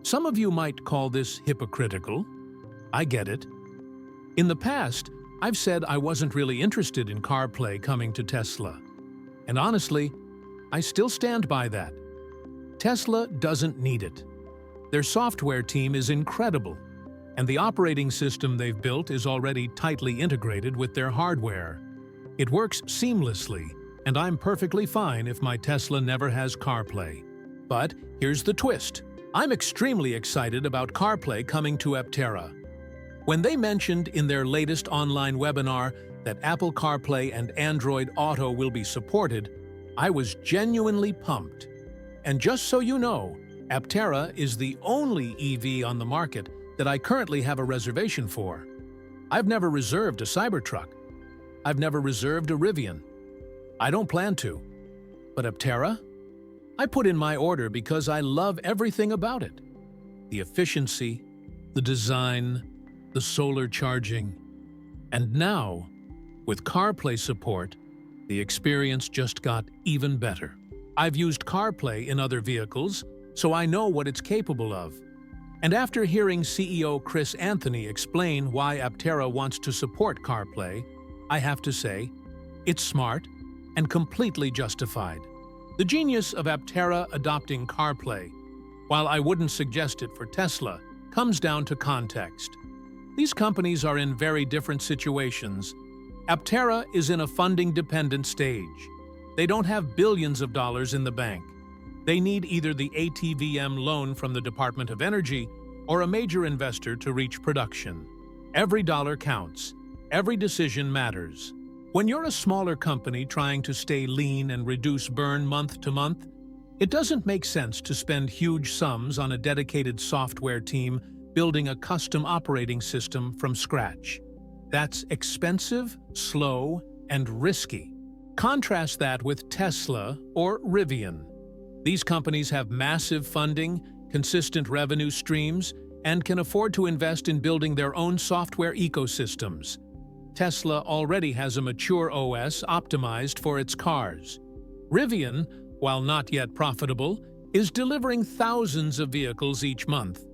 Some of you might call this hypocritical. I get it. In the past, I've said I wasn't really interested in CarPlay coming to Tesla. And honestly, I still stand by that. Tesla doesn't need it. Their software team is incredible, and the operating system they've built is already tightly integrated with their hardware. It works seamlessly, and I'm perfectly fine if my Tesla never has CarPlay. But here's the twist. I'm extremely excited about CarPlay coming to Aptera. When they mentioned in their latest online webinar that Apple CarPlay and Android Auto will be supported, I was genuinely pumped. And just so you know, Aptera is the only EV on the market that I currently have a reservation for. I've never reserved a Cybertruck. I've never reserved a Rivian. I don't plan to. But Aptera? I put in my order because I love everything about it. The efficiency, the design, the solar charging. And now, with CarPlay support, the experience just got even better. I've used CarPlay in other vehicles, so I know what it's capable of. And after hearing CEO Chris Anthony explain why Aptera wants to support CarPlay, I have to say, it's smart and completely justified. The genius of Aptera adopting CarPlay, while I wouldn't suggest it for Tesla, comes down to context. These companies are in very different situations. Aptera is in a funding-dependent stage. They don't have billions of dollars in the bank. They need either the ATVM loan from the Department of Energy or a major investor to reach production. Every dollar counts. Every decision matters. When you're a smaller company trying to stay lean and reduce burn month to month, it doesn't make sense to spend huge sums on a dedicated software team building a custom operating system from scratch. That's expensive, slow, and risky. Contrast that with Tesla or Rivian. These companies have massive funding, consistent revenue streams, and can afford to invest in building their own software ecosystems. Tesla already has a mature OS optimized for its cars. Rivian, while not yet profitable, is delivering thousands of vehicles each month,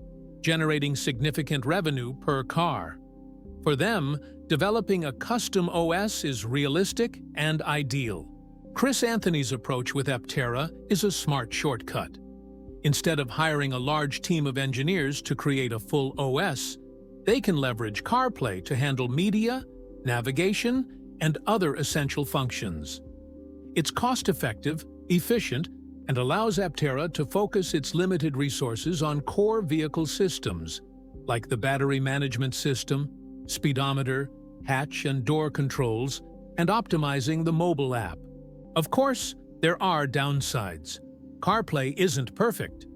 generating significant revenue per car. For them, developing a custom OS is realistic and ideal. Chris Anthony's approach with Aptera is a smart shortcut. Instead of hiring a large team of engineers to create a full OS, they can leverage CarPlay to handle media, navigation, and other essential functions. It's cost-effective, efficient, and allows Aptera to focus its limited resources on core vehicle systems, like the battery management system, speedometer, hatch and door controls, and optimizing the mobile app. Of course, there are downsides. CarPlay isn't perfect.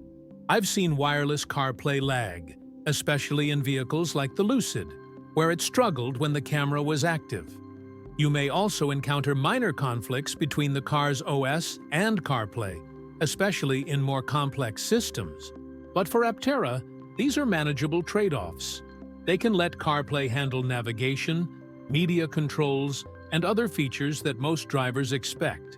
I've seen wireless CarPlay lag, especially in vehicles like the Lucid, where it struggled when the camera was active. You may also encounter minor conflicts between the car's OS and CarPlay, especially in more complex systems. But for Aptera, these are manageable trade-offs. They can let CarPlay handle navigation, media controls, and other features that most drivers expect.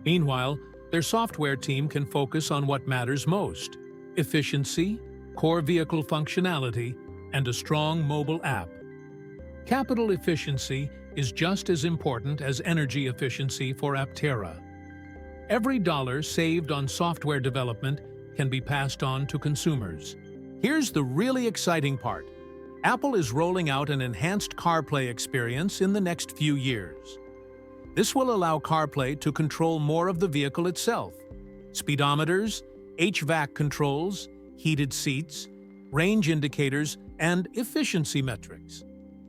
Meanwhile, their software team can focus on what matters most: efficiency, core vehicle functionality, and a strong mobile app. Capital efficiency is just as important as energy efficiency for Aptera. Every dollar saved on software development can be passed on to consumers. Here's the really exciting part. Apple is rolling out an enhanced CarPlay experience in the next few years. This will allow CarPlay to control more of the vehicle itself: speedometers, HVAC controls, heated seats, range indicators, and efficiency metrics.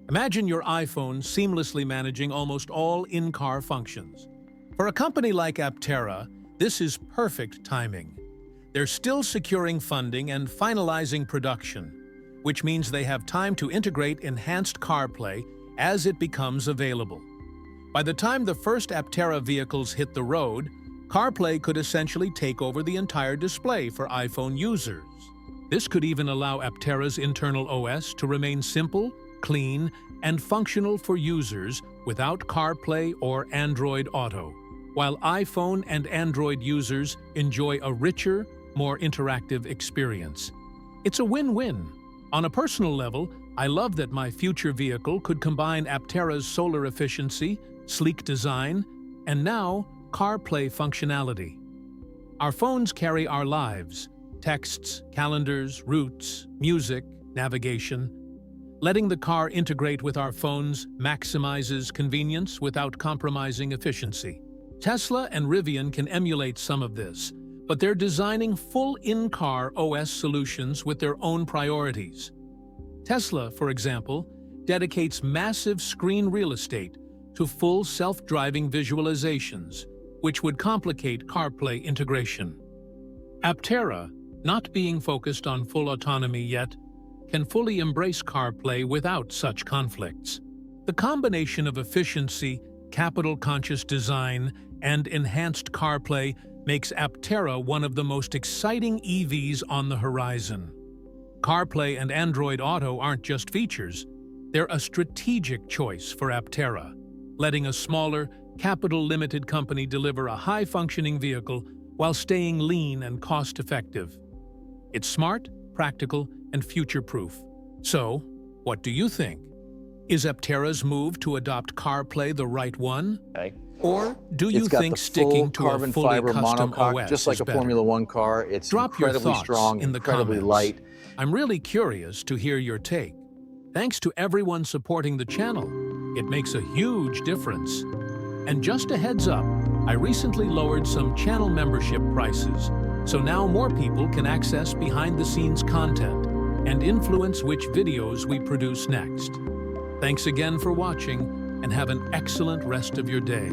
Imagine your iPhone seamlessly managing almost all in-car functions. For a company like Aptera, this is perfect timing. They're still securing funding and finalizing production, which means they have time to integrate enhanced CarPlay as it becomes available. By the time the first Aptera vehicles hit the road, CarPlay could essentially take over the entire display for iPhone users. This could even allow Aptera's internal OS to remain simple, clean, and functional for users without CarPlay or Android Auto, while iPhone and Android users enjoy a richer, more interactive experience. It's a win-win. On a personal level, I love that my future vehicle could combine Aptera's solar efficiency, sleek design, and now CarPlay functionality. Our phones carry our lives: texts, calendars, routes, music, navigation. Letting the car integrate with our phones maximizes convenience without compromising efficiency. Tesla and Rivian can emulate some of this, but they're designing full in-car OS solutions with their own priorities. Tesla, for example, dedicates massive screen real estate to full self-driving visualizations, which would complicate CarPlay integration. Aptera, not being focused on full autonomy yet, can fully embrace CarPlay without such conflicts. The combination of efficiency, capital-conscious design, and enhanced CarPlay makes Aptera one of the most exciting EVs on the horizon. CarPlay and Android Auto aren't just features, they're a strategic choice for Aptera, letting a smaller, capital-limited company deliver a high-functioning vehicle while staying lean and cost-effective. It's smart, practical, and future-proof. So, what do you think? Is Aptera's move to adopt CarPlay the right one? Okay. Or do you think sticking to a fully custom OS just like is a better? Formula One car? It's Drop your incredibly thoughts strong, in the incredibly comments. light. I'm really curious to hear your take. Thanks to everyone supporting the channel. It makes a huge difference. And just a heads up, I recently lowered some channel membership prices, so now more people can access behind-the-scenes content and influence which videos we produce next. Thanks again for watching, and have an excellent rest of your day.